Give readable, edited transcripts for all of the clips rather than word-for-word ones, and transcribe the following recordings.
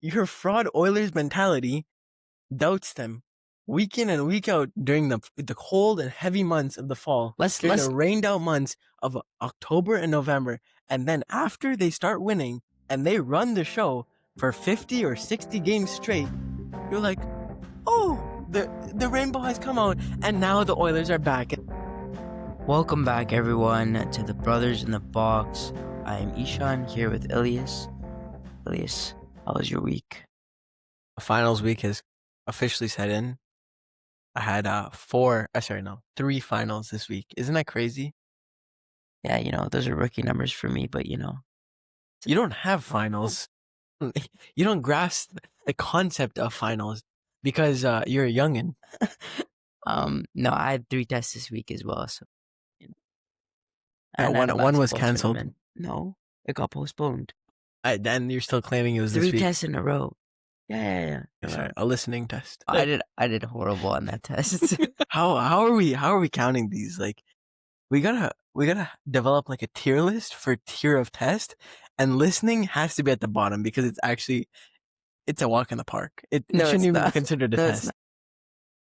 your fraud Oilers mentality doubts them week in and week out during the cold and heavy months of the fall. During the rained out months of October and November. And then after they start winning and they run the show for 50 or 60 games straight, you're like, oh, the rainbow has come out and now the Oilers are back. Welcome back, everyone, to the Brothers in the Box. I am Eshan here with Elias. Elias, how was your week? The finals week has officially set in. I had 3 finals this week. Isn't that crazy? Yeah, those are rookie numbers for me, but You don't have finals. You don't grasp the concept of finals because you're a youngin'. No, I had 3 tests this week as well, so one was canceled. Tournament. No, it got postponed. Then you're still claiming it was 3 this week. tests in a row. Yeah. Sorry, a listening test. I did horrible on that test. How are we counting these? Like, we gotta develop like a tier list for tier of test, and listening has to be at the bottom because it's a walk in the park. It shouldn't even be considered a test.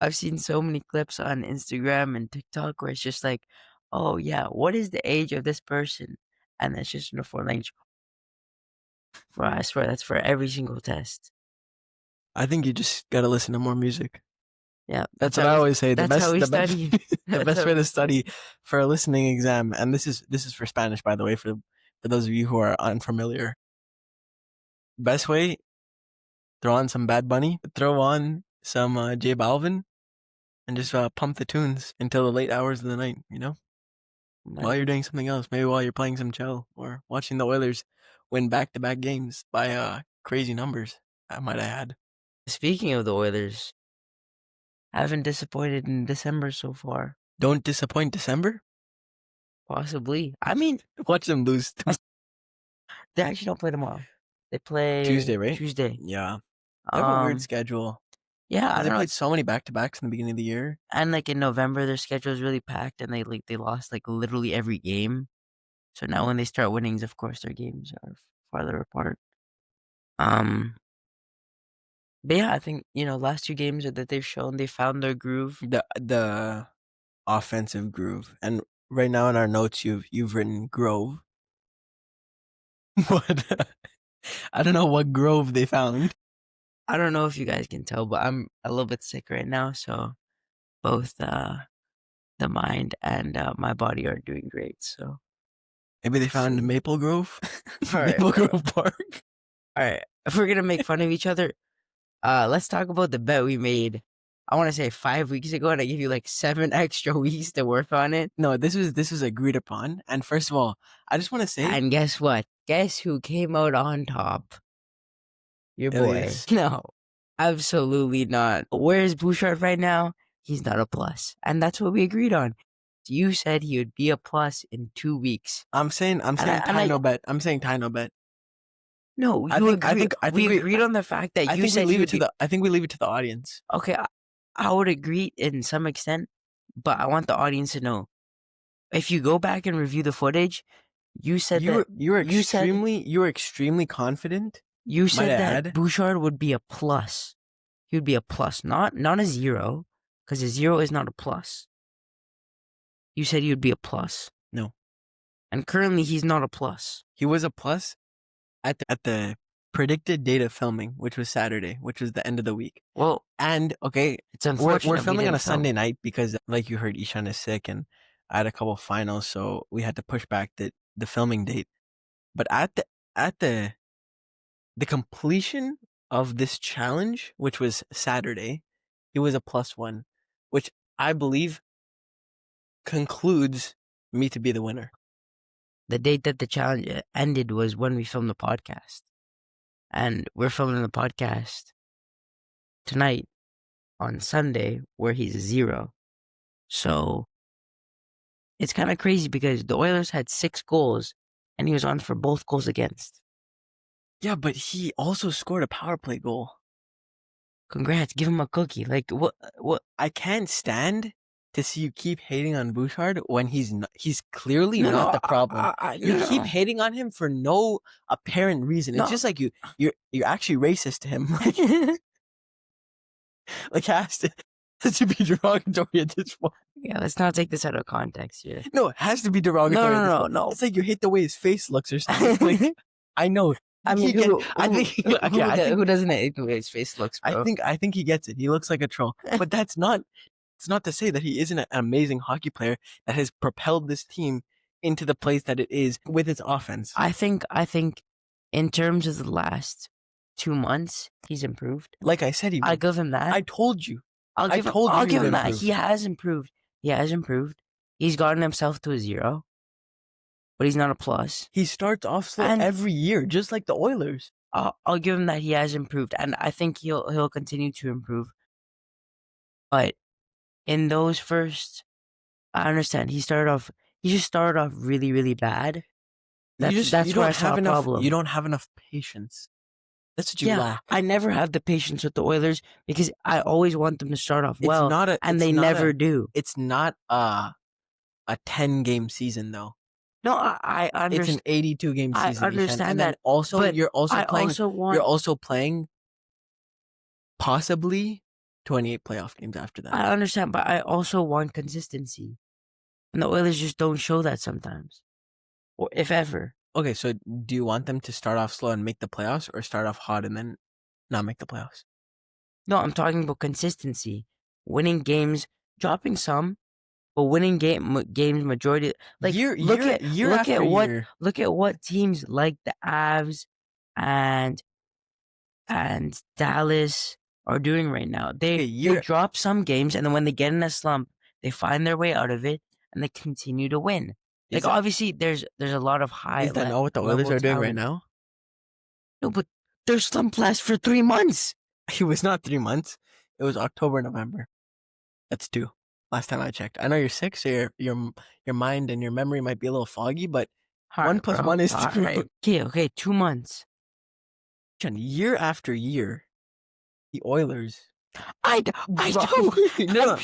I've seen so many clips on Instagram and TikTok where it's just like, oh yeah, what is the age of this person? And that's just in a foreign language. I swear that's for every single test. I think you just gotta listen to more music. Yeah, that's what I always say. The best way to study for a listening exam, and this is for Spanish, by the way, for those of you who are unfamiliar. Best way: throw on some Bad Bunny, throw on some J Balvin, and just pump the tunes until the late hours of the night. While you're doing something else, maybe while you're playing some cello or watching the Oilers win back-to-back games by crazy numbers. I might add. Speaking of the Oilers, haven't disappointed in December so far. Don't disappoint December? Possibly. I mean, watch them lose. They actually don't play tomorrow. They play Tuesday, right? Tuesday. Yeah. They have a weird schedule. Yeah, I don't know. They played so many back-to-backs in the beginning of the year. And like in November, their schedule is really packed, and they lost like literally every game. So now when they start winnings, of course, their games are farther apart. But yeah, I think last 2 games that they've shown, they found their groove. The offensive groove, and right now in our notes, you've written Grove. But I don't know what grove they found. I don't know if you guys can tell, but I'm a little bit sick right now, so both the mind and my body are doing great. So maybe they found Maple Grove. Maple Grove Park. All right, if we're gonna make fun of each other, let's talk about the bet we made. I want to say 5 weeks ago, and I gave you like 7 extra weeks to work on it. No, this was agreed upon. And first of all, I just want to say. And guess what? Guess who came out on top? Your boy. No, absolutely not. Where's Bouchard right now? He's not a plus, and that's what we agreed on. You said he would be a plus in 2 weeks. I'm saying no bet. I'm saying tie no bet. No, we agreed on the fact that you said I think we leave it to the audience. Okay, I would agree in some extent, but I want the audience to know. If you go back and review the footage, you said you were extremely confident. You said that Bouchard would be a plus. He would be a plus, not a 0, because a 0 is not a plus. You said he would be a plus. No. And currently he's not a plus. He was a plus at the predicted date of filming, which was Saturday, which was the end of the week. Well, and okay, it's unfortunate we're filming on a Sunday night because, like you heard, Eshan is sick, and I had a couple finals, so we had to push back the filming date. But at the completion of this challenge, which was Saturday, he was a +1, which I believe concludes me to be the winner. The date that the challenge ended was when we filmed the podcast. And we're filming the podcast tonight on Sunday where he's a 0. So it's kind of crazy because the Oilers had 6 goals and he was on for both goals against. Yeah, but he also scored a power play goal. Congrats, give him a cookie. Like what? I can't stand to see you keep hating on Bouchard when he's clearly not the problem. You keep hating on him for no apparent reason. It's just like you're actually racist to him. Like has to be derogatory at this point. Yeah, let's not take this out of context here. No, it has to be derogatory. No. It's like you hate the way his face looks or something. Like, I know. I mean, who doesn't hate the way his face looks, bro? I think he gets it. He looks like a troll. But it's not to say that he isn't an amazing hockey player that has propelled this team into the place that it is with its offense. I think in terms of the last 2 months, he's improved. Like I said, I give him that. I told you. I'll give him that. He has improved. He's gotten himself to a 0, but he's not a plus. He starts off slow every year, just like the Oilers. I'll give him that he has improved, and I think he'll continue to improve. But in those first, I understand he just started off really, really bad. That's where I saw a problem. You don't have enough patience. That's what you lack. I never have the patience with the Oilers because I always want them to start off well, and they never do. It's not a 10-game season though. No, I understand. It's an 82-game season. I understand that. Also, you're also playing possibly 28 playoff games after that. I understand, but I also want consistency, and the Oilers just don't show that sometimes, or if ever. Okay, so do you want them to start off slow and make the playoffs, or start off hot and then not make the playoffs? No, I'm talking about consistency, winning games, dropping some, but winning games majority. Like look at what teams like the Avs and Dallas are doing right now. They drop some games, and then when they get in a slump, they find their way out of it and they continue to win. Like obviously, there's a lot of high. Is that not what the Oilers are doing right now? No, but their slump lasts for 3 months. It was not 3 months. It was October, November. That's 2. Last time I checked. I know you're 6, so your mind and your memory might be a little foggy, but 1 plus 1 is 2. Right. Okay, 2 months. Year after year, the Oilers. I don't. No.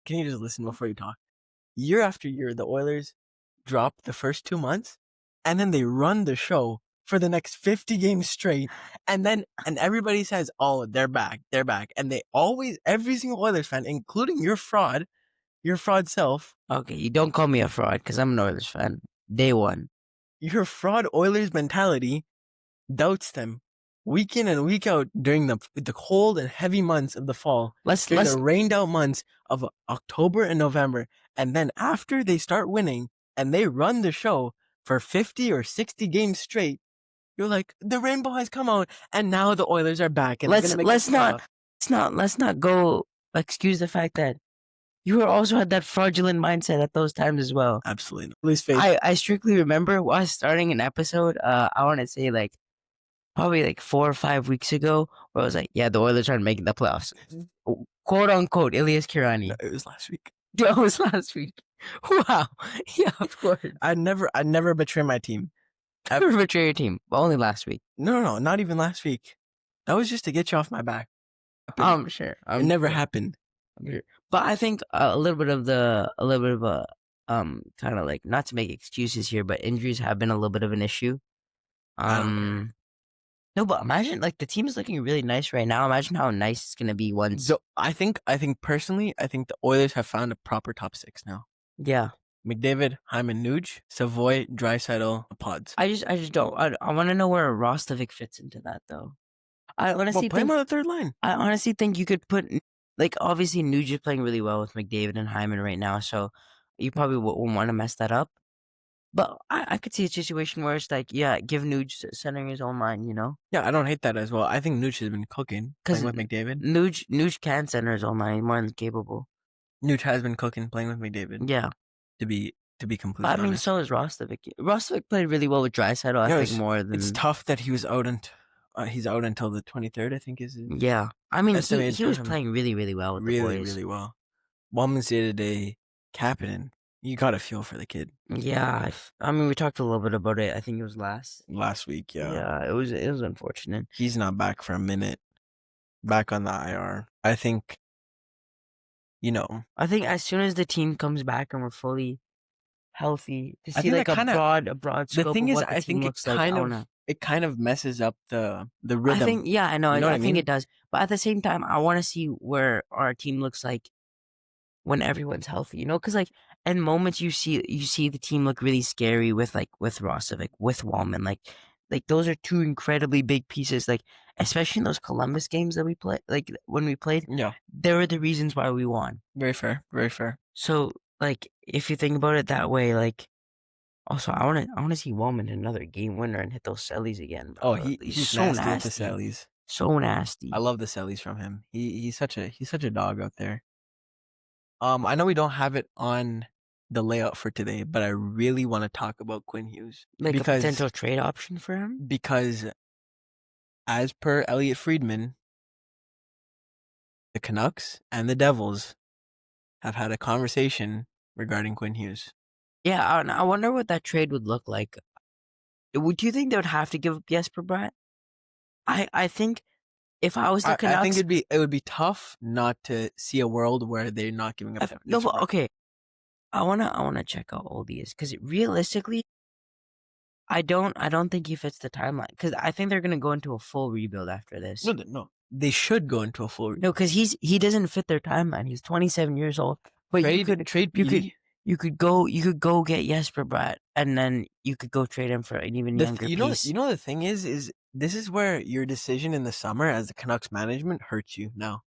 Can you just listen before you talk? Year after year, the Oilers drop the first 2 months, and then they run the show for the next 50 games straight, and everybody says, "Oh, they're back," and they always, every single Oilers fan, including your fraud self. Okay, you don't call me a fraud because I'm an Oilers fan. Day one. Your fraud Oilers mentality doubts them week in and week out during the cold and heavy months of the fall. The rained out months of October and November. And then after they start winning and they run the show for 50 or 60 games straight, you're like, the rainbow has come out and now the Oilers are back. And let's not go excuse the fact that you also had that fraudulent mindset at those times as well. Absolutely. Please face I strictly remember us starting an episode, I want to say probably 4 or 5 weeks ago, where I was like, yeah, the Oilers aren't making the playoffs. Quote unquote, Elias Kirani. No, it was last week. It was last week. Wow. Yeah, of course. I'd never betray my team. Never betray your team. But only last week. No, not even last week. That was just to get you off my back. I'm sure. It never happened. But I think a little bit of a kind of like, not to make excuses here, but injuries have been a little bit of an issue. No, but imagine the team is looking really nice right now. Imagine how nice it's gonna be once. So I think personally, the Oilers have found a proper top 6 now. Yeah. McDavid, Hyman, Nuge, Savoy, Draisaitl, Pods. I just don't. I want to know where Rostovich fits into that though. I honestly put him on the third line. I honestly think you could put obviously Nuge is playing really well with McDavid and Hyman right now, so you probably won't want to mess that up. But I could see a situation where it's give Nuge centering his own line, you know? Yeah, I don't hate that as well. I think Nuge has been cooking playing with McDavid. Nuge can center his own line. He's more than capable. Nuge has been cooking playing with McDavid. Yeah. To be completely honest. I mean, so is Rostovich. Rostovich played really well with Draisaitl, I think, more than... It's tough that he was out he's out until the 23rd, I think is his... Yeah. I mean, he was playing really, really well with the boys. Really, really well. Women's Day-to-day captain. You got to feel for the kid. Yeah, I mean, we talked a little bit about it. I think it was last week. Yeah, yeah, it was unfortunate. He's not back for a minute. Back on the IR. I think I think as soon as the team comes back and we're fully healthy to I see think like that a broad scope the thing of is, what the I team think looks like. it kind of messes up the I rhythm. think, yeah, I know. You know what I I think mean? it does. But at the same time, I want to see where our team looks like when everyone's healthy. Because like in moments you see the team look really scary with Rosovic, with Wallman, like those are two incredibly big pieces. Like especially in those Columbus games that we played, like when we played, Yeah, there were the reasons why we won. very fair, very fair. So like if you think about it that way, like also I want to see Wallman another game winner and hit those cellies again, bro. Oh, He's so nasty with the nasty, cellies. so nasty. I love the cellies from him. He's such a dog out there. I know we don't have it on the layout for today, but I really want to talk about Quinn Hughes Like a potential trade option for him? because as per Elliot Friedman, the Canucks and the Devils have had a conversation regarding Quinn Hughes. Yeah, I wonder what that trade would look like. Would you think they would have to give up Jesper Bratt? I think if I was the Canucks, I think it would be tough not to see a world where they're not giving up. no, but okay. I wanna check how old he is because realistically, I don't think he fits the timeline because I think they're gonna go into a full rebuild after this. No, they should go into a full rebuild. No, because he doesn't fit their timeline. He's 27 years old. But you could go get Jesper Bratt and then you could go trade him for an even younger piece. You know the thing is this is where your decision in the summer as the Canucks management hurts you now.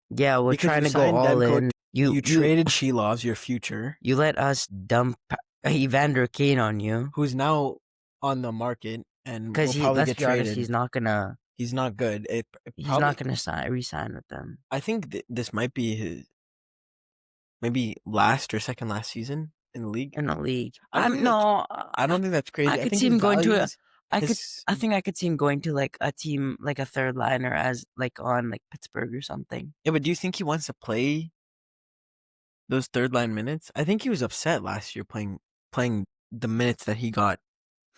Yeah, we're trying to go all in. You traded Shilov's your future. You let us dump Evander Kane on you, who's now on the market and because let's be honest, he's not gonna. He's not good. He's not gonna re-sign with them. I think this might be his maybe last or second last season in the league. I don't think that's crazy. I could see him going to I think I could see him going to like a team, like a third liner, as like on like Pittsburgh or something. Yeah, but do you think he wants to play those third line minutes? I think he was upset last year playing the minutes that he got,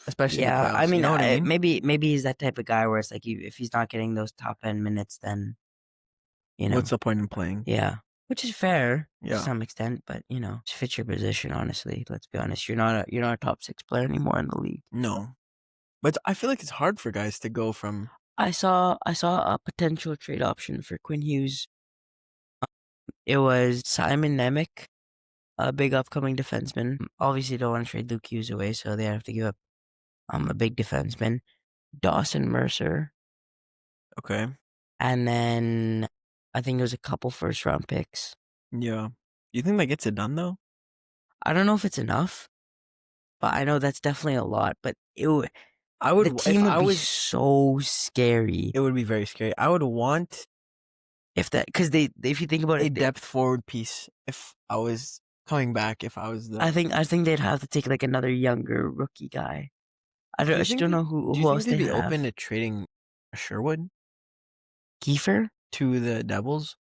especially. Yeah, in the playoffs. You know what I mean? Maybe he's that type of guy where it's like if he's not getting those top end minutes, then what's the point in playing? Yeah, which is fair to some extent, but just fit your position. Honestly, let's be honest. You're not a top 6 player anymore in the league. No. But I feel like it's hard for guys to go from. I saw a potential trade option for Quinn Hughes. It was Simon Nemec, a big upcoming defenseman. Obviously, don't want to trade Luke Hughes away, so they have to give up a big defenseman. Dawson Mercer. Okay. And then I think it was a couple first round picks. Yeah. You think that gets it done though? I don't know if it's enough, but I know that's definitely a lot. But the team would be so scary. It would be very scary. I would want because if you think about a depth forward piece. If I was coming back, I think they'd have to take like another younger rookie guy. I don't know who else they'd be open to trading Sherwood, Kiefer to the Devils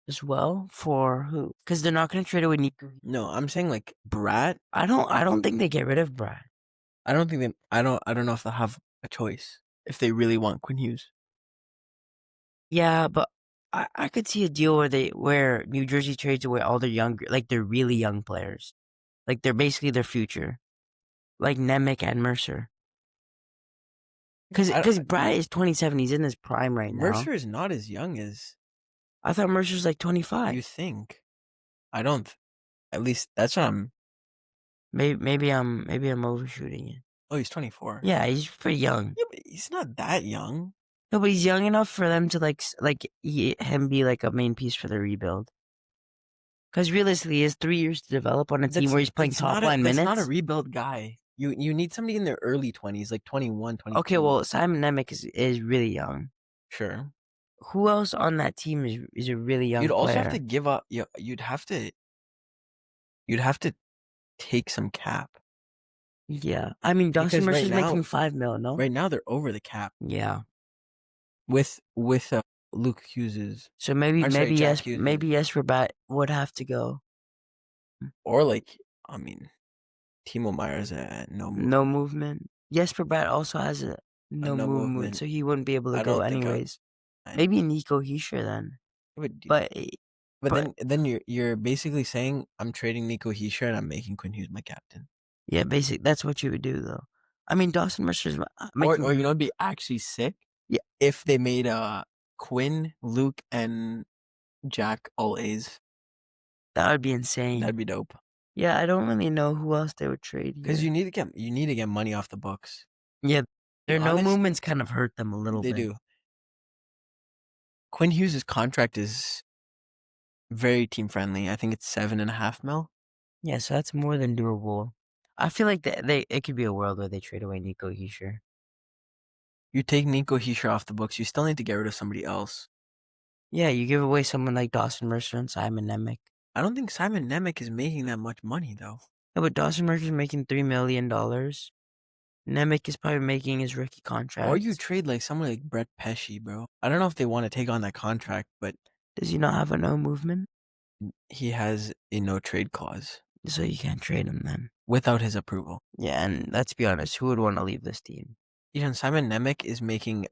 as well. For who? Because they're not going to trade away Nico. No, I'm saying like Bratt. I don't think they get rid of Bratt. I don't know if they'll have a choice if they really want Quinn Hughes. Yeah, but I could see a deal where New Jersey trades away all their younger, like their really young players, like they're basically their future, like Nemec and Mercer. Because Bratt is 27, he's in his prime right now. Mercer is not as young as. I thought Mercer's like 25. You think? I don't. At least that's what I'm. Maybe I'm overshooting it. Oh, he's 24. Yeah, he's pretty young. Yeah, but he's not that young. No, but he's young enough for them to him be like a main piece for the rebuild. Because realistically, he has 3 years to develop on a team where he's playing top line minutes. He's not a rebuild guy. You need somebody in their early 20s, like 21, 22. Okay, well, Simon Nemec is really young. Sure. Who else on that team is a really young player? You'd also have to give up. You'd have to take some cap. Yeah, I mean, Dawson Mercer's making $5 million. No, right now they're over the cap. Yeah, with Luke Hughes's. So maybe Jesper Bratt would have to go. Or Timo Meier's no movement. No movement. Jesper Bratt also has a no movement, so he wouldn't be able to go anyways. Maybe Nico Hischier then. But But then you're basically saying I'm trading Nico Hischier and I'm making Quinn Hughes my captain. Yeah, that's what you would do though. I mean, Dawson Mercer's Or it'd be actually sick. Yeah. If they made Quinn, Luke, and Jack all A's. That would be insane. That'd be dope. Yeah, I don't really know who else they would trade here. Because you need to get money off the books. Yeah, their no movements kind of hurt them a little bit. They do. Quinn Hughes' contract is very team friendly. I think it's $7.5 million. Yeah, so that's more than doable. I feel like it could be a world where they trade away Nico Hischier. You take Nico Hischier off the books, you still need to get rid of somebody else. Yeah, you give away someone like Dawson Mercer and Simon Nemec. I don't think Simon Nemec is making that much money though. Yeah, but Dawson Mercer's making $3 million. Nemec is probably making his rookie contract. Or you trade like someone like Brett Pesce, bro. I don't know if they want to take on that contract, but does he not have a no movement? He has a no trade clause. So you can't trade him then. Without his approval. Yeah, and let's be honest, who would want to leave this team? Even Simon Nemec is making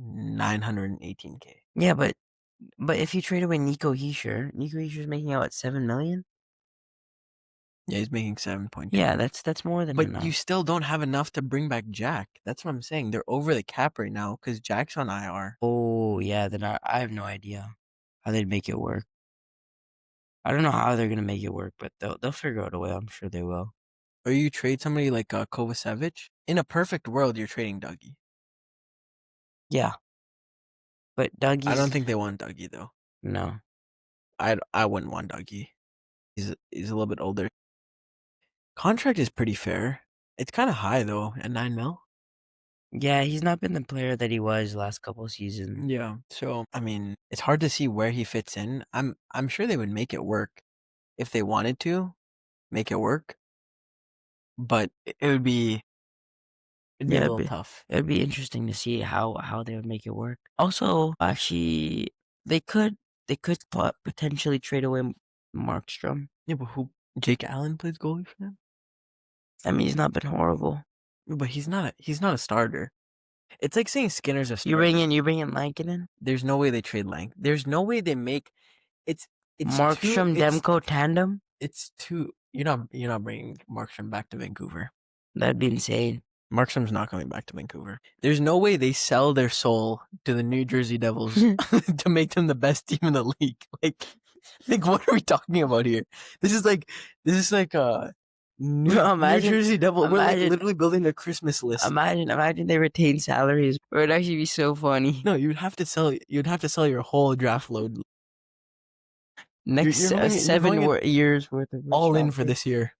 $918K. Yeah, but if you trade away Nico Hischier's making out at $7 million? Yeah, he's making 7.2. Yeah, that's more than enough. But you still don't have enough to bring back Jack. That's what I'm saying. They're over the cap right now because Jack's on IR. Oh, yeah, then I have no idea how they'd make it work. I don't know how they're going to make it work, but they'll figure out a way. I'm sure they will. Or you trade somebody like Kovacevic. In a perfect world, you're trading Dougie. Yeah. But Dougie. I don't think they want Dougie, though. No. I wouldn't want Dougie. He's a little bit older. Contract is pretty fair. It's kind of high, though, at $9 million. Yeah, he's not been the player that he was last couple of seasons. Yeah, so I mean, it's hard to see where he fits in. I'm sure they would make it work if they wanted to make it work, but it'd be a little tough. It'd be interesting to see how they would make it work. Also, actually, they could potentially trade away Markstrom. Yeah, but Jake Allen plays goalie for them? I mean, he's not been horrible. But he's not a starter. It's like saying Skinner's a starter. You bring in MacKinnon? There's no way they trade Lang. There's no way they make it's Markstrom Demko tandem? It's too you're not bringing Markstrom back to Vancouver. That'd be insane. Markstrom's not coming back to Vancouver. There's no way they sell their soul to the New Jersey Devils to make them the best team in the league. Like what are we talking about here? This is like New Jersey Devil. We're like literally building a Christmas list. Imagine they retain salaries. It would actually be so funny. No, you'd have to sell your whole draft load. Next 7 years worth of all in for this year.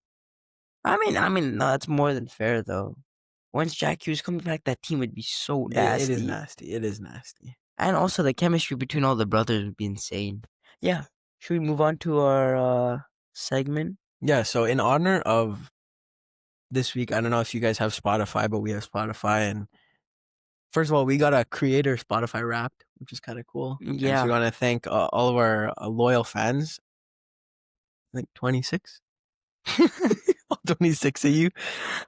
I mean, no, that's more than fair though. Once Jack Hughes comes back, that team would be so nasty. It is nasty. And also the chemistry between all the brothers would be insane. Yeah. Should we move on to our segment? Yeah, so in honor of this week, I don't know if you guys have Spotify, but we have Spotify. And first of all, we got a creator Spotify Wrapped, which is kind of cool. Yeah. And so we want to thank all of our loyal fans. I think 26. All 26 of you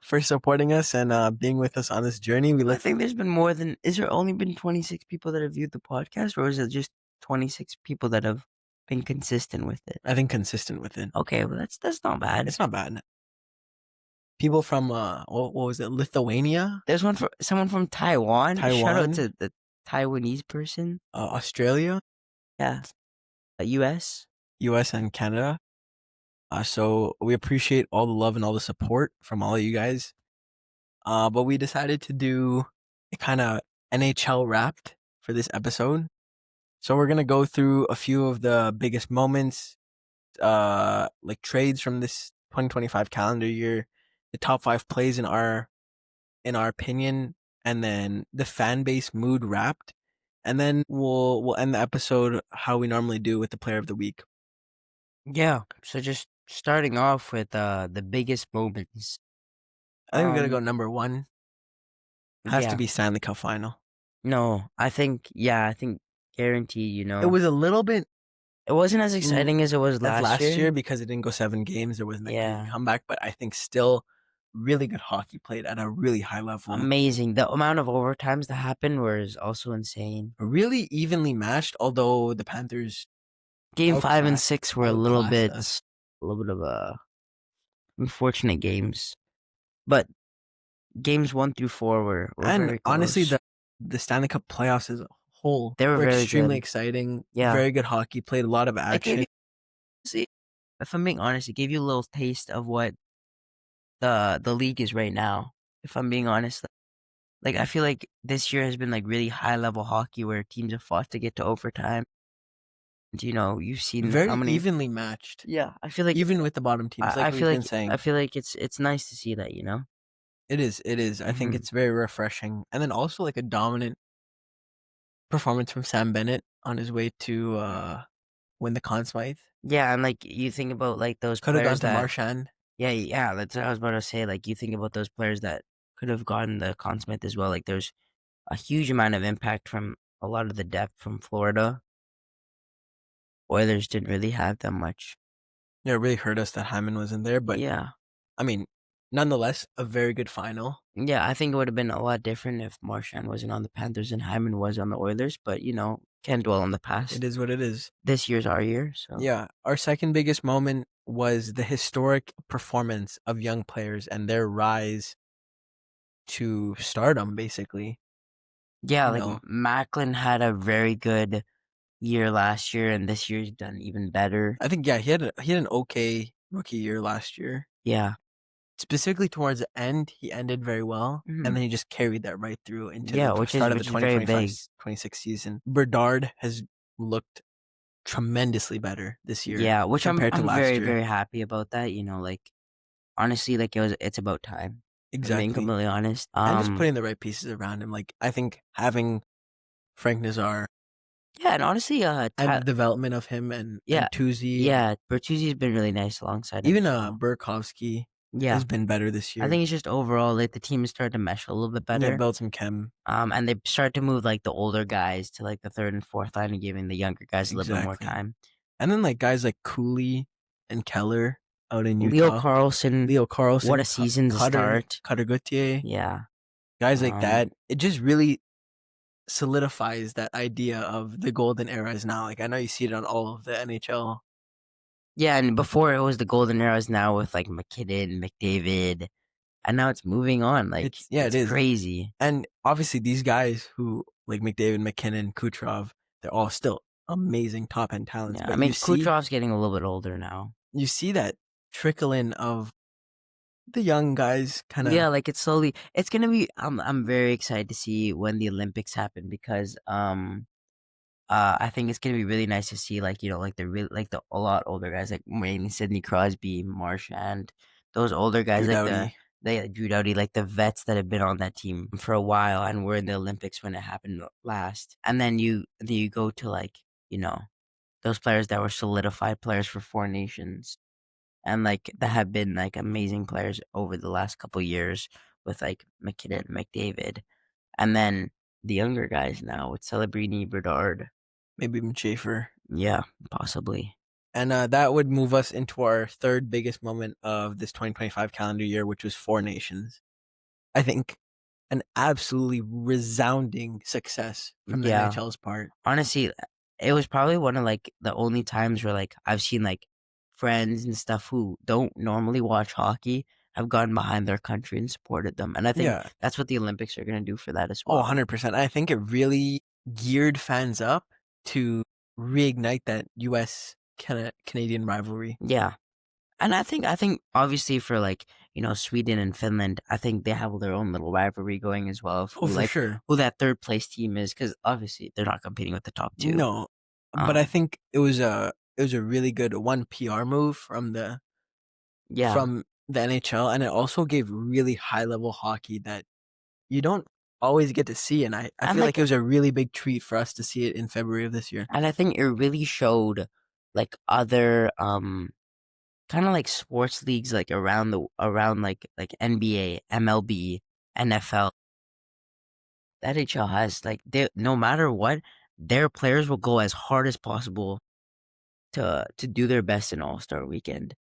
for supporting us and being with us on this journey. I think there's been more than... Is there only been 26 people that have viewed the podcast? Or is it just 26 people that have been consistent with it? I think consistent with it. Okay, well that's not bad. It's not bad. People from what was it, Lithuania? There's someone from Taiwan. Shout out to the Taiwanese person. Australia. Yeah. US and Canada. So we appreciate all the love and all the support from all of you guys. But we decided to do a kind of NHL Wrapped for this episode. So we're gonna go through a few of the biggest moments, like trades from this 2025 calendar year, the top 5 plays in our opinion, and then the fan base mood wrapped, and then we'll end the episode how we normally do with the player of the week. Yeah. So just starting off with the biggest moments. I think we're gonna go number 1. It has to be Stanley Cup final. No, I think guaranteed, It was a little bit... It wasn't as exciting as it was last year because it didn't go 7 games. There wasn't a comeback, but I think still really good hockey played at a really high level. Amazing. The amount of overtimes that happened was also insane. Really evenly matched, although the Panthers Game 5 and 6 were a little bit us. of unfortunate games, but games 1 through 4 were And very close. honestly, the Stanley Cup playoffs as a whole They were very extremely good. exciting. Yeah. Very good hockey. Played a lot of action. If I'm being honest, it gave you a little taste of what the league is right now. If I'm being honest, like I feel like this year has been like really high level hockey where teams have fought to get to overtime. And, you know, you've seen Very how many evenly matched. Yeah, I feel like Even with the bottom teams, like we've been saying. I feel like it's nice to see that, you know. It is. I think it's very refreshing, and then also like a dominant performance from Sam Bennett on his way to win the Conn Smythe. Yeah, and like you think about like those Could have gone players to that Marchand. Yeah, that's what I was about to say. Like you think about those players that could have gotten the Conn Smythe as well. Like there's a huge amount of impact from a lot of the depth from Florida. Oilers didn't really have that much. Yeah, it really hurt us that Hyman wasn't there, but Yeah, I mean, nonetheless, a very good final. yeah, I think it would have been a lot different if Marchand wasn't on the Panthers and Hyman was on the Oilers. But you know, can't dwell on the past. It is what it is. This year's our year. So Yeah, our second biggest moment was the historic performance of young players and their rise to stardom, basically. yeah, You like know. Macklin had a very good year last year, and this year's done even better. I think he had an okay rookie year last year. Yeah, specifically towards the end, he ended very well, and then he just carried that right through into the start of the 2025-26 season. Bouchard has looked tremendously better this year. Yeah, which I'm compared to last very, year. very happy about that. You know, like honestly, like it's about time. Exactly. Being completely honest. And just putting the right pieces around him. Like I think having Frank Nazar. Yeah, and honestly, and the development of him and Bertuzzi. Yeah, Bertuzzi's been really nice alongside him. Even Burakovsky has been better this year. I think it's just overall like the team has started to mesh a little bit better. Yeah, Belton Chem. And they started to move like the older guys to like the third and fourth line and giving the younger guys a little bit more time. And then like guys like Cooley and Keller out in Utah. Leo Carlson. What a season to start. Cutter Gauthier. Yeah. Guys like that. It just really solidifies that idea of the golden era is now. Like I know you see it on all of the NHL. Yeah, and before it was the golden eras. Now with like MacKinnon, McDavid, and now it's moving on. Like it's crazy. And obviously these guys who like McDavid, MacKinnon, Kucherov, they're all still amazing top end talents. Yeah, but I mean Kucherov's getting a little bit older now. You see that trickle in of the young guys kind of. Yeah, like it's slowly. It's gonna be. I'm very excited to see when the Olympics happen because I think it's gonna be really nice to see like you know like the a lot older guys like mainly Sidney Crosby, Marchand, those older guys Drew like Doughty. Drew Doughty, like the vets that have been on that team for a while and were in the Olympics when it happened last. And then you go to like you know those players that were solidified players for 4 nations. And like that have been like amazing players over the last couple years with like MacKinnon, McDavid, and then the younger guys now with Celebrini, Bernard, maybe even Schaefer. Yeah, possibly. And that would move us into our third biggest moment of this 2025 calendar year, which was 4 nations. I think an absolutely resounding success from the NHL's part. Honestly, it was probably one of like the only times where like I've seen like friends and stuff who don't normally watch hockey have gone behind their country and supported them. And I think that's what the Olympics are going to do for that as well. 100%. I think it really geared fans up to reignite that US Canadian rivalry. Yeah. And I think obviously for like, you know, Sweden and Finland, I think they have their own little rivalry going as well. For sure. Who that third place team is, because obviously they're not competing with the top 2. No. But I think it was a really good PR move from the NHL, and it also gave really high level hockey that you don't always get to see, and I feel like it was a really big treat for us to see it in February of this year. And I think it really showed like other kind of like sports leagues like around like NBA, MLB, NFL. The NHL has like no matter what, their players will go as hard as possible to do their best in All-Star Weekend.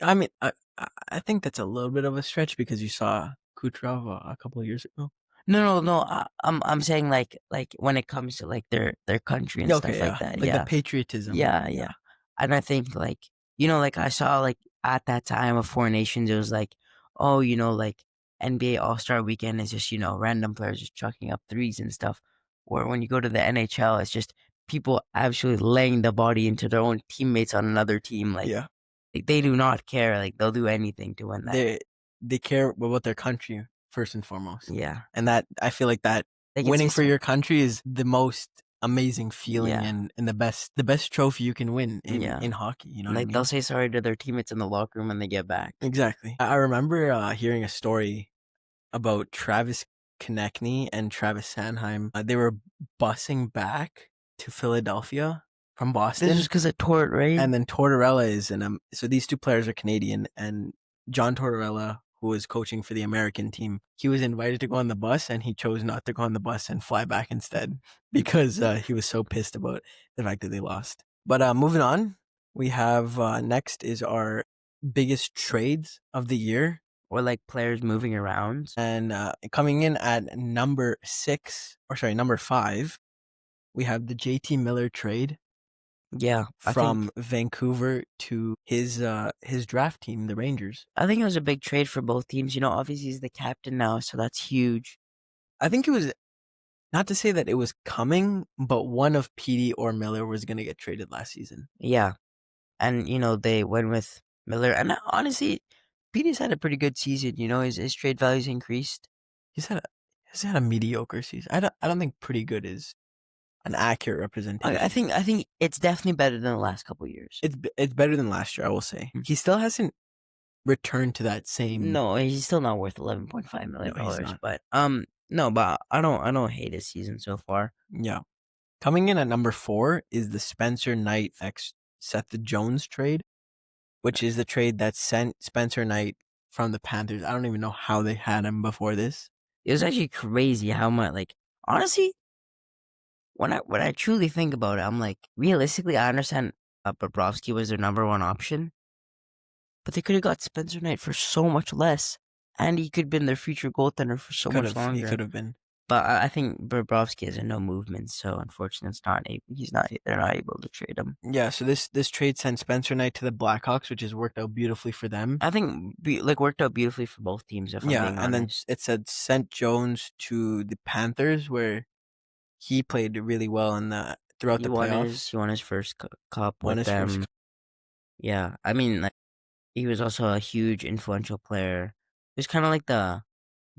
I mean, I think that's a little bit of a stretch because you saw Kucherov a couple of years ago. No. I'm saying like when it comes to like their country and stuff like that. Like the Yeah. patriotism. Yeah. And I think like, like I saw like at that time of Four Nations, it was like, oh, like NBA All-Star Weekend is just, random players just chucking up threes and stuff. Or when you go to the NHL, it's just people absolutely laying the body into their own teammates on another team. Like, Yeah. like they do not care. Like they'll do anything to win that. They care about their country first and foremost. Yeah. And that I feel like that winning for your country is the most amazing feeling and the best trophy you can win in hockey. You know, like what I mean? They'll say sorry to their teammates in the locker room when they get back. Exactly. I remember hearing a story about Travis Konechny and Travis Sanheim. They were busing back to Philadelphia from Boston. This is because of Tort, right? And then Tortorella is so these two players are Canadian, and John Tortorella, who was coaching for the American team, he was invited to go on the bus, and he chose not to go on the bus and fly back instead because he was so pissed about the fact that they lost. But moving on, we have next is our biggest trades of the year. Or like players moving around. And coming in at number 5, we have the JT Miller trade. Yeah, from Vancouver to his draft team, the Rangers. I think it was a big trade for both teams. Obviously he's the captain now, so that's huge. I think it was, not to say that it was coming, but one of Petey or Miller was going to get traded last season. Yeah, and they went with Miller, and honestly, Petey's had a pretty good season. His trade value's increased. He's had a mediocre season. I don't think pretty good is an accurate representation. I think it's definitely better than the last couple of years. It's better than last year, I will say. He still hasn't returned to that same. No, he's still not worth $11.5 million. No, he's not. But no, but I don't hate his season so far. Yeah, coming in at number 4 is the Spencer Knight x Seth Jones trade, which is the trade that sent Spencer Knight from the Panthers. I don't even know how they had him before this. It was actually crazy how much, like, honestly, when I truly think about it, I'm like, realistically, I understand Bobrovsky was their number one option, but they could have got Spencer Knight for so much less, and he could have been their future goaltender for so much longer. He could have been. But I think Bobrovsky has a no movement, so unfortunately, they're not able to trade him. Yeah, so this trade sent Spencer Knight to the Blackhawks, which has worked out beautifully for them. I think worked out beautifully for both teams. If I'm being honest. And then it said sent Jones to the Panthers, where he played really well throughout the playoffs. He won his first cup with them. Yeah, I mean, like, he was also a huge influential player. He was kind of like the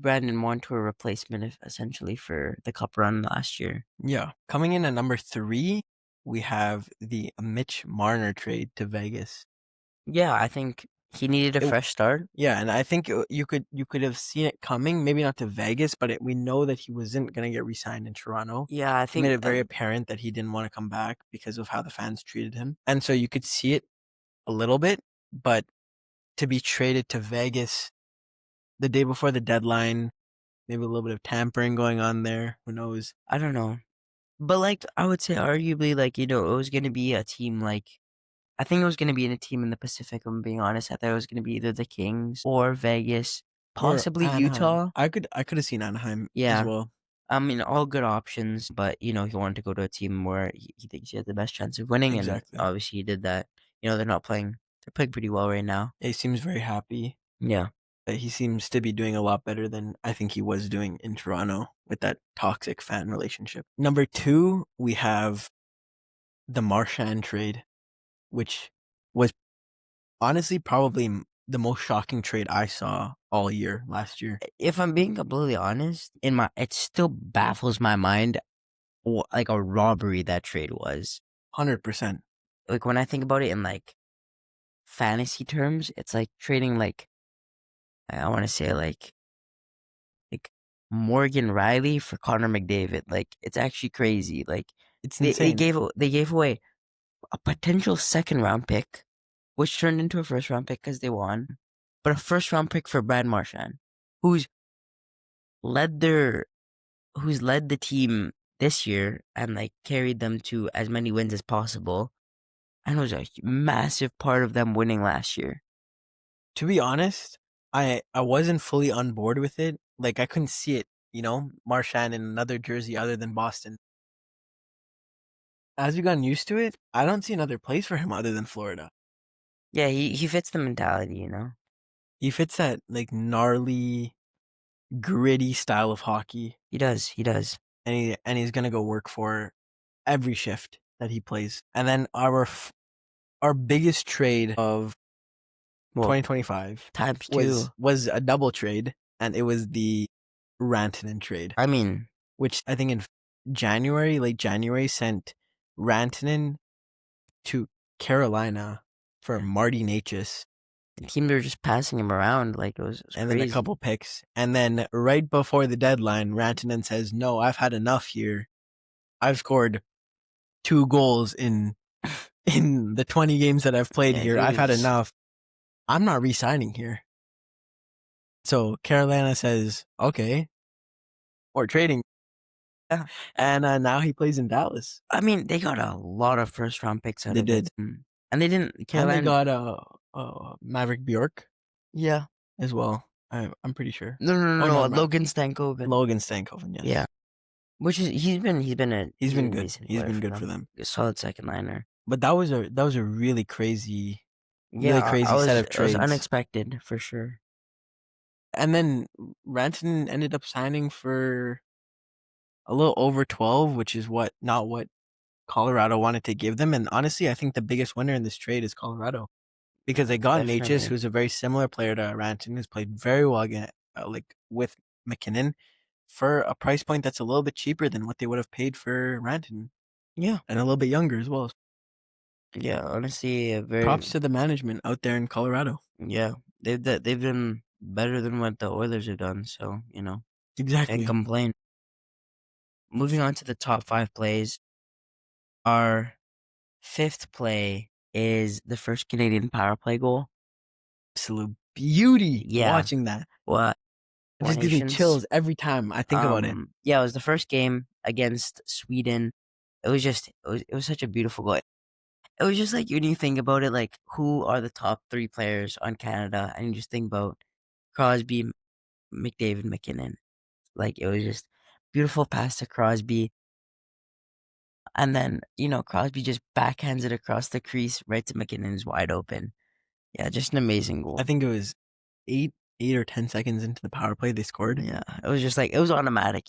Brandon Montour replacement, essentially, for the cup run last year. Yeah. Coming in at number 3, we have the Mitch Marner trade to Vegas. Yeah, I think he needed a fresh start. Yeah, and I think you could have seen it coming, maybe not to Vegas, but we know that he wasn't going to get re-signed in Toronto. Yeah, I think he made it very apparent that he didn't want to come back because of how the fans treated him. And so you could see it a little bit, but to be traded to Vegas the day before the deadline, maybe a little bit of tampering going on there. Who knows? I don't know. But, like, I would say arguably, like, it was going to be a team, like, I think it was going to be in a team in the Pacific, if I'm being honest. I thought it was going to be either the Kings or Vegas, possibly Utah. I could have seen Anaheim as well. I mean, all good options, but, he wanted to go to a team where he thinks he had the best chance of winning. Exactly. And obviously he did that. They're playing pretty well right now. He seems very happy. Yeah. He seems to be doing a lot better than I think he was doing in Toronto with that toxic fan relationship. Number 2, we have the Marchand trade, which was honestly probably the most shocking trade I saw all year last year. If I'm being completely honest, it still baffles my mind like a robbery that trade was. 100%. Like, when I think about it in like fantasy terms, it's like trading, like, I want to say like Morgan Riley for Connor McDavid. Like, it's actually crazy. Like, it's insane. They gave away a potential second round pick, which turned into a first round pick because they won, but a first round pick for Brad Marchand, who's led the team this year and like carried them to as many wins as possible, and was a massive part of them winning last year. To be honest, I wasn't fully on board with it. Like, I couldn't see it Marchand in another jersey other than Boston. As we've gotten used to it, I don't see another place for him other than Florida. Yeah, he fits the mentality, He fits that like gnarly, gritty style of hockey. He does. And he's gonna go work for every shift that he plays. And then our biggest trade of 2025 times two was a double trade, and it was the Rantanen trade. I mean, which I think in late January, sent Rantanen to Carolina for Marty Necas. The team, they were just passing him around like it was and crazy. Then a couple picks. And then right before the deadline, Rantanen says, "No, I've had enough here. I've scored 2 goals in the 20 games that I've played here. I've had enough. I'm not re-signing here." So Carolina says, "Okay, we're trading." Yeah. And now he plays in Dallas. I mean, they got a lot of first-round picks out of it. They did. And they didn't. Carolina, and they got Maverick Bjork. Yeah. As well. I'm pretty sure. No, Logan Stankoven. Logan Stankoven, yes. Yeah. Which is he's been good. He's been good for them. A solid second liner. But that was a really crazy set of trades. It was unexpected for sure. And then Rantanen ended up signing for a little over 12, which is not what Colorado wanted to give them. And honestly, I think the biggest winner in this trade is Colorado, because they got Necas, who's a very similar player to Rantanen, who's played very well again, with MacKinnon, for a price point that's a little bit cheaper than what they would have paid for Rantanen. Yeah, and a little bit younger as well. Yeah, honestly, props to the management out there in Colorado. Yeah, they've been better than what the Oilers have done. So exactly, can't complain. Moving on to the top 5 plays, our 5th play is the first Canadian power play goal. Absolute beauty. Watching that. What? It just gives me chills every time I think about it. Yeah, it was the first game against Sweden. It was such a beautiful goal. It was just like, when you think about it, like, who are the top 3 players on Canada, and you just think about Crosby, McDavid, MacKinnon. Like, it was just beautiful pass to Crosby. And then, Crosby just backhands it across the crease right to MacKinnon's wide open. Yeah, just an amazing goal. I think it was 8 or 10 seconds into the power play they scored. Yeah, it was just like, it was automatic,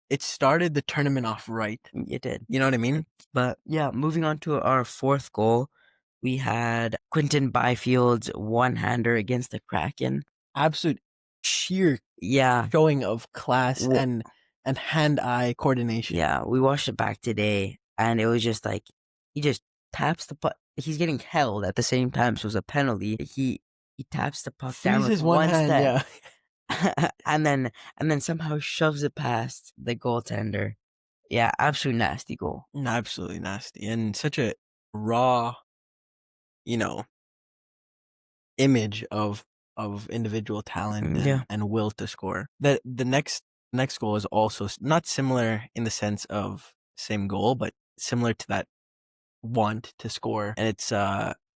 It started the tournament off right. It did. You know what I mean? But yeah, moving on to our 4th goal, we had Quinton Byfield's one-hander against the Kraken. Absolute sheer showing of class and hand-eye coordination. Yeah, we watched it back today, and it was just like, he just taps the puck. He's getting held at the same time, so it was a penalty. He taps the puck down with one hand, step, and then somehow shoves it past the goaltender. Yeah, absolute nasty goal. Absolutely nasty, and such a raw, image of individual talent and will to score. The next goal is also not similar in the sense of same goal, but similar to that want to score, and it's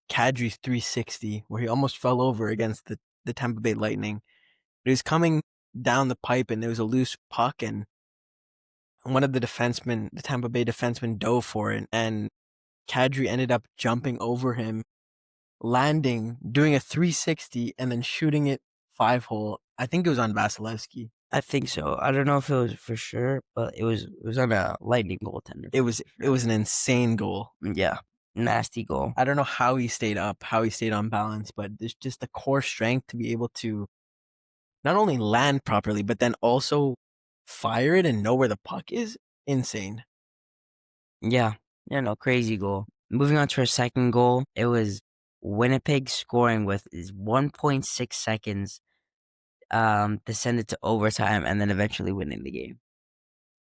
Kadri's 360 where he almost fell over against the Tampa Bay Lightning. He was coming down the pipe, and there was a loose puck, and one of the Tampa Bay defensemen dove for it, and Kadri ended up jumping over him, landing, doing a 360, and then shooting it 5-hole. I think it was on Vasilevsky. I think so. I don't know if it was for sure, but it was on a Lightning goaltender. It was an insane goal. Yeah, nasty goal. I don't know how he stayed up, how he stayed on balance, but there's just the core strength to be able to not only land properly, but then also fire it and know where the puck is. Insane. Yeah, crazy goal. Moving on to our 2nd goal, it was Winnipeg scoring with 1.6 seconds to send it to overtime, and then eventually winning the game.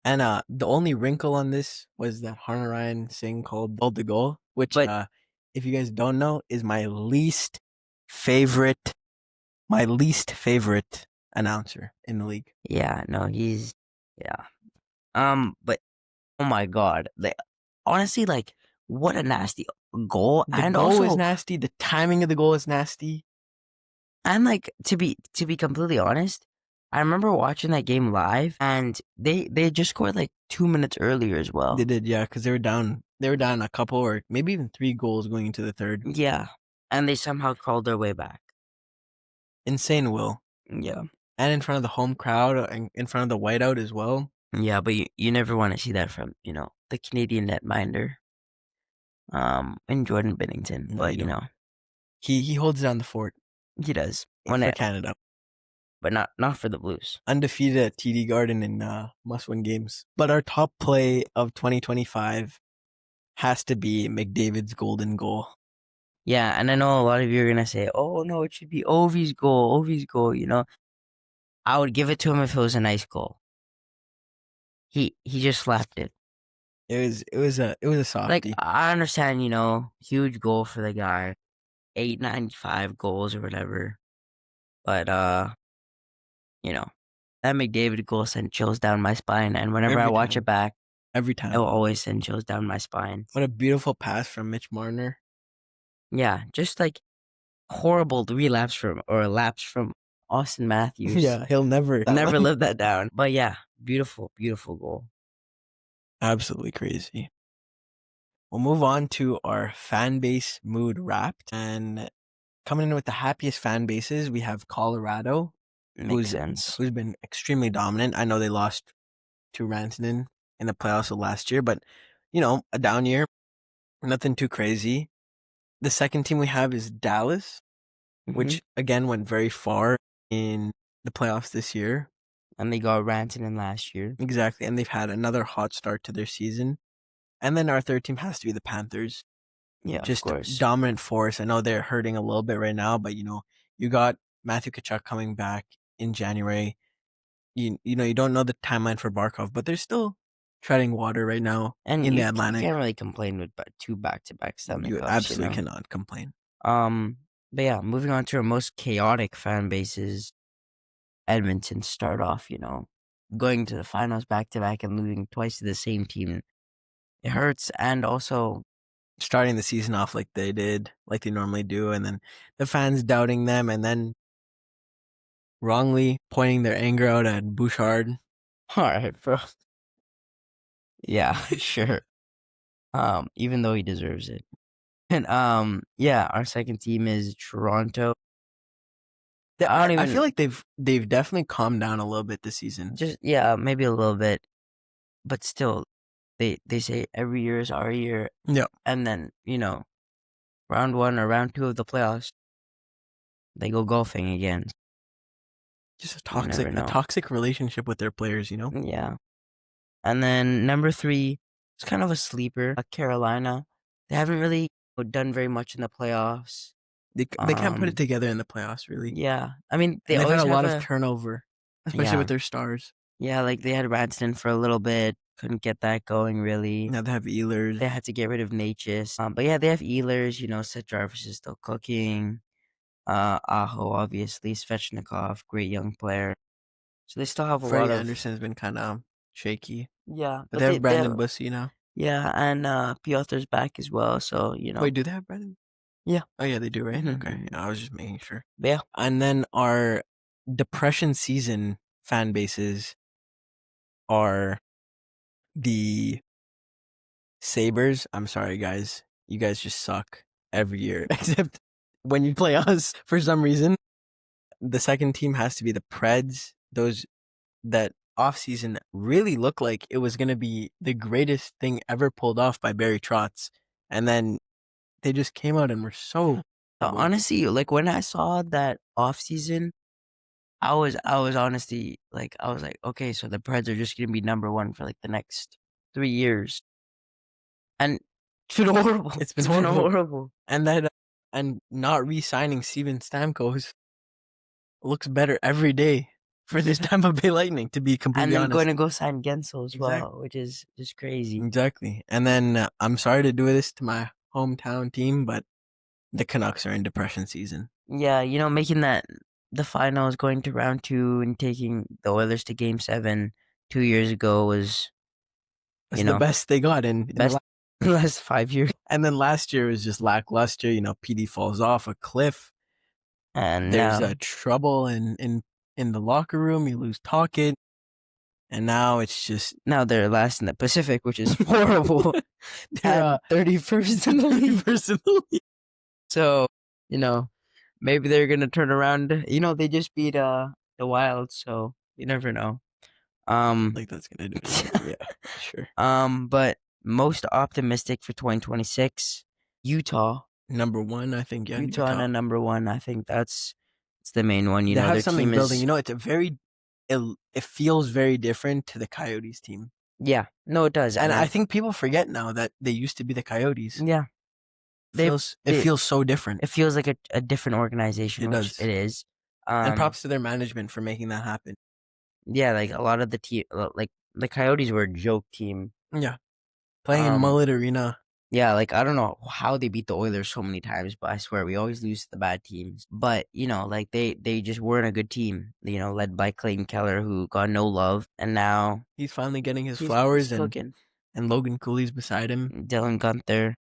And the only wrinkle on this was that Ryan Singh called the goal, which, if you guys don't know, is my least favorite announcer in the league. Yeah, no, he's but oh my god, honestly, what a nasty goal. The goal is nasty. The timing of the goal is nasty. And to be completely honest, I remember watching that game live, and they just scored like 2 minutes earlier as well. They did, yeah, because they were down. They were down a couple or maybe even 3 goals going into the third. Yeah, and they somehow crawled their way back. Insane will. Yeah. And in front of the home crowd and in front of the whiteout as well. Yeah, but you never want to see that from, the Canadian netminder, in Jordan Binnington. No, But, you don't. He holds down the fort he does. for Canada. But not for the Blues. Undefeated at TD Garden in must-win games. But our top play of 2025 has to be McDavid's golden goal. Yeah, and I know a lot of you are going to say, oh, no, it should be Ovi's goal, I would give it to him if it was a nice goal. He just slapped it. It was a softie. Like, I understand, huge goal for the guy. 895 goals or whatever. But, that McDavid goal sent chills down my spine. And whenever I watch it back, every time, it will always send chills down my spine. What a beautiful pass from Mitch Marner. Yeah, just like horrible lapse from Austin Matthews. Yeah, he'll never live that down. But yeah, beautiful, beautiful goal. Absolutely crazy. We'll move on to our fan base mood wrapped. And coming in with the happiest fan bases, we have Colorado, Makes sense. Who's been extremely dominant. I know they lost to Rantanen in the playoffs of last year, but, a down year, nothing too crazy. The second team we have is Dallas, which, again, went very far in the playoffs this year. And they got Rantanen last year. Exactly, and they've had another hot start to their season. And then our third team has to be the Panthers. Yeah, just of course. Dominant force. I know they're hurting a little bit right now, but, you got Matthew Tkachuk coming back in January. You don't know the timeline for Barkov, but they're still treading water right now in the Atlantic. You can't really complain with 2 back-to-back Stanley Cups. You absolutely cannot complain. But yeah, moving on to our most chaotic fan bases. Edmonton start off, going to the finals back-to-back and losing twice to the same team. It hurts, and also starting the season off like they normally do, and then the fans doubting them, and then wrongly pointing their anger out at Bouchard. All right, bro. Yeah, sure. Even though he deserves it. And yeah, our second team is Toronto. I feel like they've definitely calmed down a little bit this season. Maybe a little bit, but still, they say every year is our year. Yeah, and then round 1 or round 2 of the playoffs, they go golfing again. Just a toxic relationship with their players, Yeah. And then number 3, it's kind of a sleeper. Carolina, they haven't really done very much in the playoffs. They can't put it together in the playoffs, really. Yeah, I mean they've had a lot of turnover, especially with their stars. Yeah, like they had Rantanen for a little bit, couldn't get that going really. Now they have Ehlers. They had to get rid of Natchez. But yeah, they have Ehlers. Seth Jarvis is still cooking. Aho, obviously, Svechnikov, great young player. So they still have a lot of. Anderson's been kind of shaky. Yeah, but they have Brandon Bussey now. Yeah, and Piotr's back as well. So Wait, do they have Brandon? Yeah. Oh yeah, they do, right? Okay, I was just making sure. Yeah. And then our depression season fan bases are the Sabres. I'm sorry, guys. You guys just suck every year, except when you play us for some reason. The second team has to be the Preds. Those that offseason really looked like it was going to be the greatest thing ever pulled off by Barry Trotz. And then they just came out and were so... honestly, like when I saw that offseason, I was honestly like, I was like, okay, so the Preds are just going to be number 1 for like the next 3 years. And it's been horrible. It's been horrible. And that, and not re-signing Steven Stamkos looks better every day for this Tampa Bay Lightning, to be completely honest. And then going to go sign Gensel as well, which is just crazy. Exactly. And then I'm sorry to do this to my hometown team, but the Canucks are in depression season. Yeah, making the finals, going to round 2 and taking the Oilers to Game 7 2 years ago was, the best they got in the last 5 years. And then last year was just lackluster. PD falls off a cliff. And there's trouble in in the locker room. You lose Tocchet. And now it's just... Now they're last in the Pacific, which is horrible. They're 31st in the league. So, maybe they're going to turn around. They just beat the Wild, so you never know. Like that's going to do it. Yeah, sure. But most optimistic for 2026, Utah. Number one, I think. Yeah, Utah and number one. I think that's the main one. They have something building. It's it feels very different to the Coyotes team. Yeah, no, it does. And I think people forget now that they used to be the Coyotes. Yeah. It feels so different. It feels like a different organization. It does. It is. And props to their management for making that happen. Yeah, like a lot of the team, like the Coyotes were a joke team. Yeah. Playing in Mullet Arena. Yeah, like I don't know how they beat the Oilers so many times, but I swear we always lose to the bad teams. But like they just weren't a good team. Led by Clayton Keller, who got no love, and now he's finally getting his flowers, and Logan Cooley's beside him. Dylan Gunther,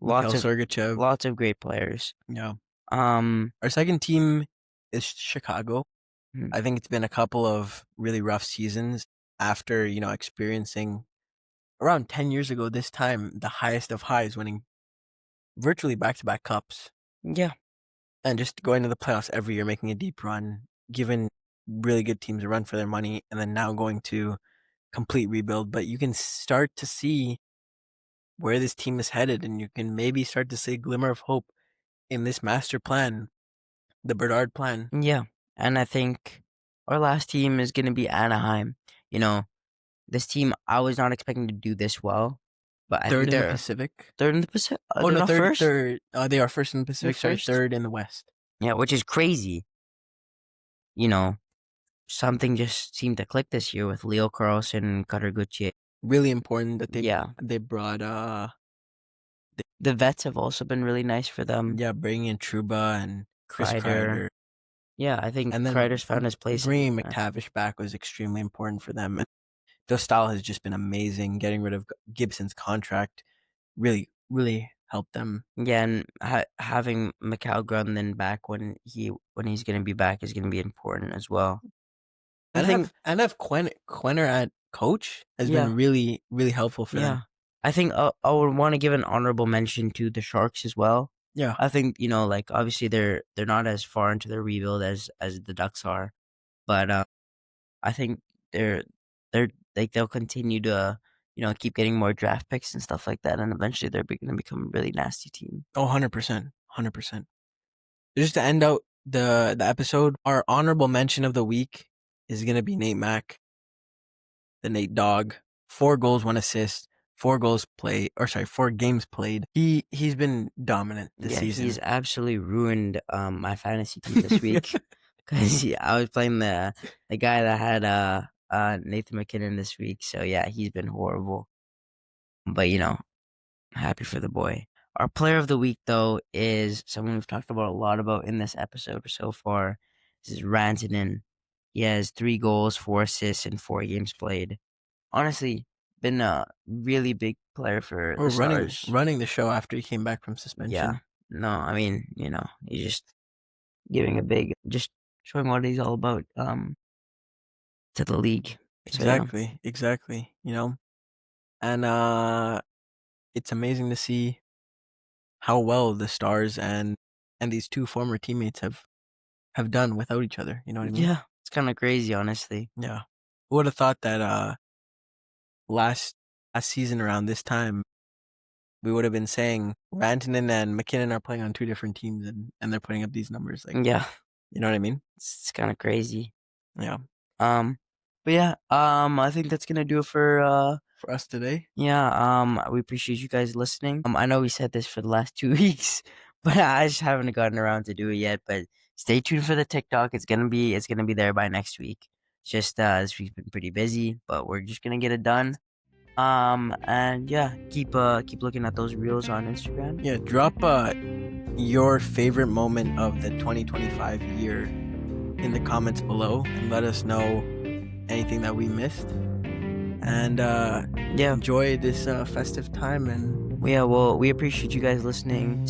lots of great players. Yeah. Our second team is Chicago. Mm-hmm. I think it's been a couple of really rough seasons after experiencing. Around 10 years ago this time, the highest of highs, winning virtually back-to-back cups. Yeah. And just going to the playoffs every year, making a deep run, giving really good teams a run for their money, and then now going to complete rebuild. But you can start to see where this team is headed, and you can maybe start to see a glimmer of hope in this master plan, the Bouchard plan. Yeah, and I think our last team is going to be Anaheim. This team, I was not expecting to do this well, but I think they're in the Pacific. Third in the Pacific. Oh no, third. They are first in the Pacific. Sorry, third in the West. Yeah, which is crazy. Something just seemed to click this year with Leo Carlsson and Cutter Gauthier. Really important that they brought. The vets have also been really nice for them. Yeah, bringing in Trouba and Chris Kreider. Yeah, I think Kreider's found his place. Bringing McTavish back was extremely important for them. Their style has just been amazing. Getting rid of Gibson's contract really, really helped them. Yeah, and having Mikhail Grundlin back when he's going to be back is going to be important as well. I think have Quenner at coach has been really, really helpful for them. I think I would want to give an honorable mention to the Sharks as well. Yeah, I think obviously they're not as far into their rebuild as the Ducks are, but I think they'll continue to keep getting more draft picks and stuff like that, and eventually they're going to become a really nasty team. Oh, 100%. Just to end out the episode, our honorable mention of the week is going to be Nate Mack, the Nate Dog. 4 goals, 1 assist, 4 games played. He's been dominant this season. He's absolutely ruined my fantasy team this week because I was playing the guy that had Nathan MacKinnon this week. So yeah, he's been horrible. But happy for the boy. Our player of the week though is someone we've talked about a lot about in this episode so far. This is Rantanen. He has 3 goals, 4 assists, and 4 games played. Honestly, been a really big player for the Stars. Running the show after he came back from suspension. Yeah. No, I mean, he's just giving just showing what he's all about to the league. Exactly. And it's amazing to see how well the Stars and these 2 former teammates have done without each other. You know what I mean? Yeah. It's kind of crazy, honestly. Yeah. Who would have thought that last season around this time, we would have been saying Rantanen and MacKinnon are playing on 2 different teams and they're putting up these numbers. Yeah. You know what I mean? It's kind of crazy. Yeah. But yeah, I think that's gonna do it for us today. Yeah. We appreciate you guys listening. I know we said this for the last 2 weeks, but I just haven't gotten around to do it yet. But stay tuned for the TikTok. It's gonna be there by next week. Just this week's been pretty busy, but we're just gonna get it done. And yeah, keep looking at those reels on Instagram. Yeah, drop your favorite moment of the 2025 year in the comments below and let us know anything that we missed. And enjoy this festive time. And we appreciate you guys listening.